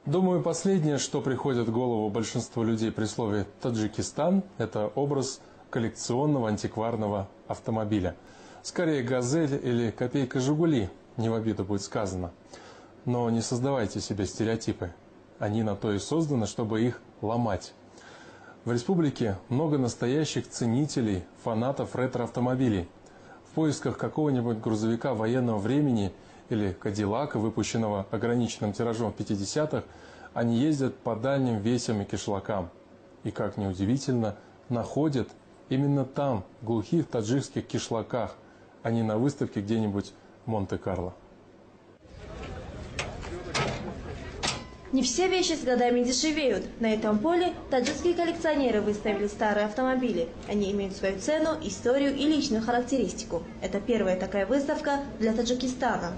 Думаю, последнее, что приходит в голову большинству людей при слове «Таджикистан», это образ коллекционного антикварного автомобиля. Скорее «Газель» или «Копейка Жигули», не в обиду будет сказано. Но не создавайте себе стереотипы. Они на то и созданы, чтобы их ломать. В республике много настоящих ценителей, фанатов ретро-автомобилей. В поисках какого-нибудь грузовика военного времени или Кадиллака, выпущенного ограниченным тиражом в 50-х, они ездят по дальним весям и кишлакам. И, как ни удивительно, находят именно там, в глухих таджикских кишлаках, а не на выставке где-нибудь в Монте-Карло. Не все вещи с годами дешевеют. На этом поле таджикские коллекционеры выставили старые автомобили. Они имеют свою цену, историю и личную характеристику. Это первая такая выставка для Таджикистана.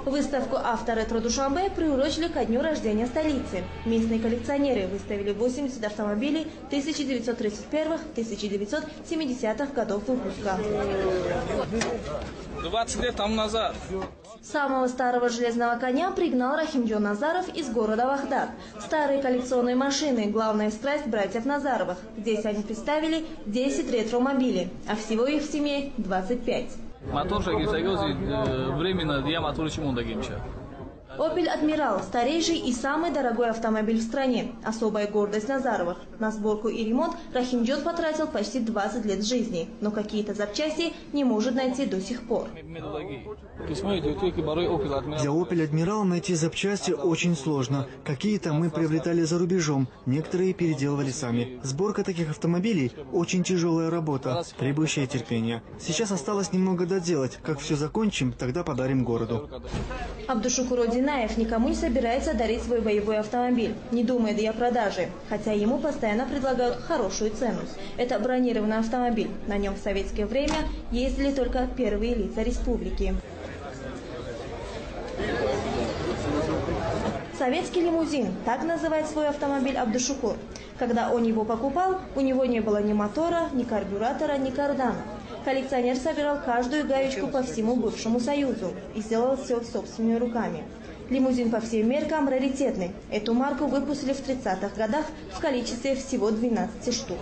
Выставку «Авторетро Душанбе» приурочили ко дню рождения столицы. Местные коллекционеры выставили 80 автомобилей 1931-1970-х годов выпуска. 20 лет тому назад. Самого старого железного коня пригнал Рахимджон Назаров из города Вахдат. Старые коллекционные машины – главная страсть братьев Назаровых. Здесь они представили 10 ретромобилей, а всего их в семье 25. «Опель Адмирал» – старейший и самый дорогой автомобиль в стране. Особая гордость Назаровых. На сборку и ремонт Рахимджон потратил почти 20 лет жизни, но какие-то запчасти не может найти до сих пор. Для «Опель Адмирал» найти запчасти очень сложно. Какие-то мы приобретали за рубежом, некоторые переделывали сами. Сборка таких автомобилей – очень тяжелая работа, требующая терпения. Сейчас осталось немного доделать. Как все закончим, тогда подарим городу. Абдушукур Одинаев никому не собирается дарить свой боевой автомобиль, не думает и о продаже, хотя ему постоянно предлагают хорошую цену. Это бронированный автомобиль. На нем в советское время ездили только первые лица республики. Советский лимузин – так называет свой автомобиль Абдушукур. Когда он его покупал, у него не было ни мотора, ни карбюратора, ни кардана. Коллекционер собирал каждую гаечку по всему бывшему Союзу и сделал все собственными руками. Лимузин по всем меркам раритетный. Эту марку выпустили в 30-х годах в количестве всего 12 штук.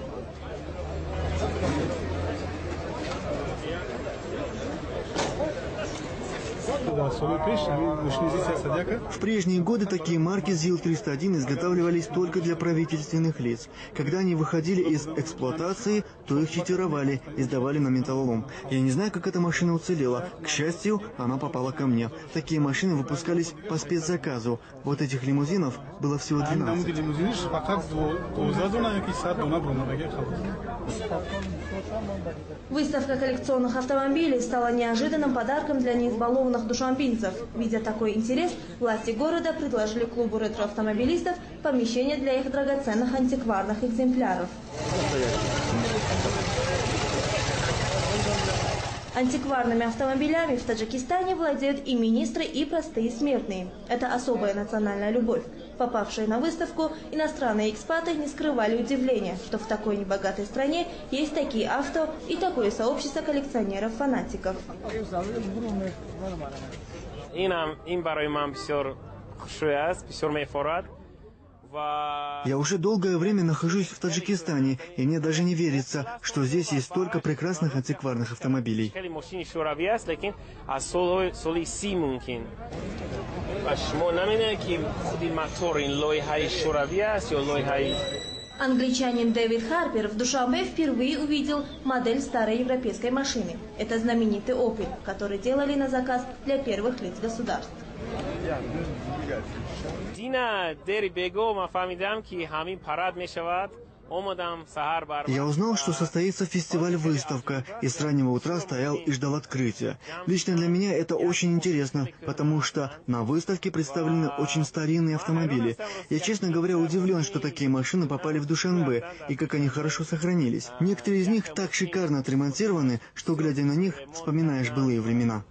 В прежние годы такие марки ЗИЛ-301 изготавливались только для правительственных лиц. Когда они выходили из эксплуатации, то их читировали и сдавали на металлолом. Я не знаю, как эта машина уцелела. К счастью, она попала ко мне. Такие машины выпускались по спецзаказу. Вот этих лимузинов было всего 12. Выставка коллекционных автомобилей стала неожиданным подарком для неизбалованных душанбинцев. Видя такой интерес, власти города предложили клубу ретроавтомобилистов помещение для их драгоценных антикварных экземпляров. Антикварными автомобилями в Таджикистане владеют и министры, и простые смертные. Это особая национальная любовь. Попавшие на выставку, иностранные экспаты не скрывали удивления, что в такой небогатой стране есть такие авто и такое сообщество коллекционеров-фанатиков. Я уже долгое время нахожусь в Таджикистане, и мне даже не верится, что здесь есть столько прекрасных антикварных автомобилей. Англичанин Дэвид Харпер в Душанбе впервые увидел модель старой европейской машины. Это знаменитый «Опель», который делали на заказ для первых лиц государств. Я узнал, что состоится фестиваль-выставка, и с раннего утра стоял и ждал открытия. Лично для меня это очень интересно, потому что на выставке представлены очень старинные автомобили. Я, честно говоря, удивлен, что такие машины попали в Душанбе, и как они хорошо сохранились. Некоторые из них так шикарно отремонтированы, что, глядя на них, вспоминаешь былые времена.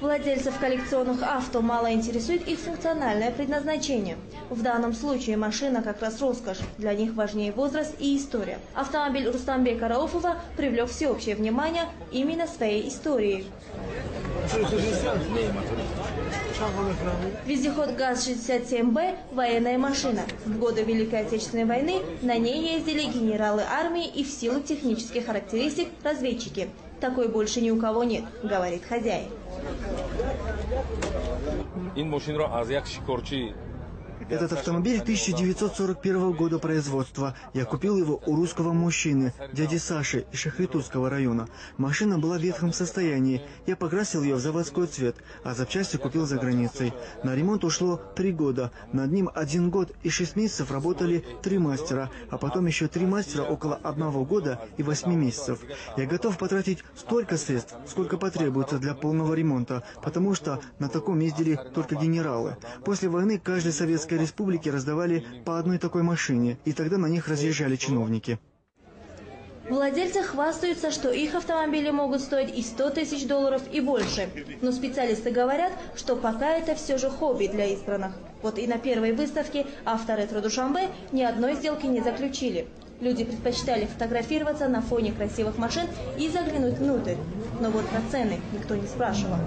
Владельцев коллекционных авто мало интересует их функциональное предназначение. В данном случае машина как раз роскошь. Для них важнее возраст и история. Автомобиль Рустамбека Рауфова привлек всеобщее внимание именно своей историей. Вездеход ГАЗ-67Б – военная машина. В годы Великой Отечественной войны на ней ездили генералы армии и в силу технических характеристик разведчики. Такой больше ни у кого нет, говорит хозяин. Этот автомобиль 1941 года производства. Я купил его у русского мужчины, дяди Саши из Шахритурского района. Машина была в ветхом состоянии. Я покрасил ее в заводской цвет, а запчасти купил за границей. На ремонт ушло 3 года. Над ним 1 год и 6 месяцев работали 3 мастера, а потом еще 3 мастера около 1 года и 8 месяцев. Я готов потратить столько средств, сколько потребуется для полного ремонта, потому что на таком ездили только генералы. После войны каждой советской республике раздавали по одной такой машине, и тогда на них разъезжали чиновники. Владельцы хвастаются, что их автомобили могут стоить и $100 000 и больше. Но специалисты говорят, что пока это все же хобби для избранных. Вот и на первой выставке «Авторетро Душанбе» ни одной сделки не заключили. Люди предпочитали фотографироваться на фоне красивых машин и заглянуть внутрь. Но вот про цены никто не спрашивал.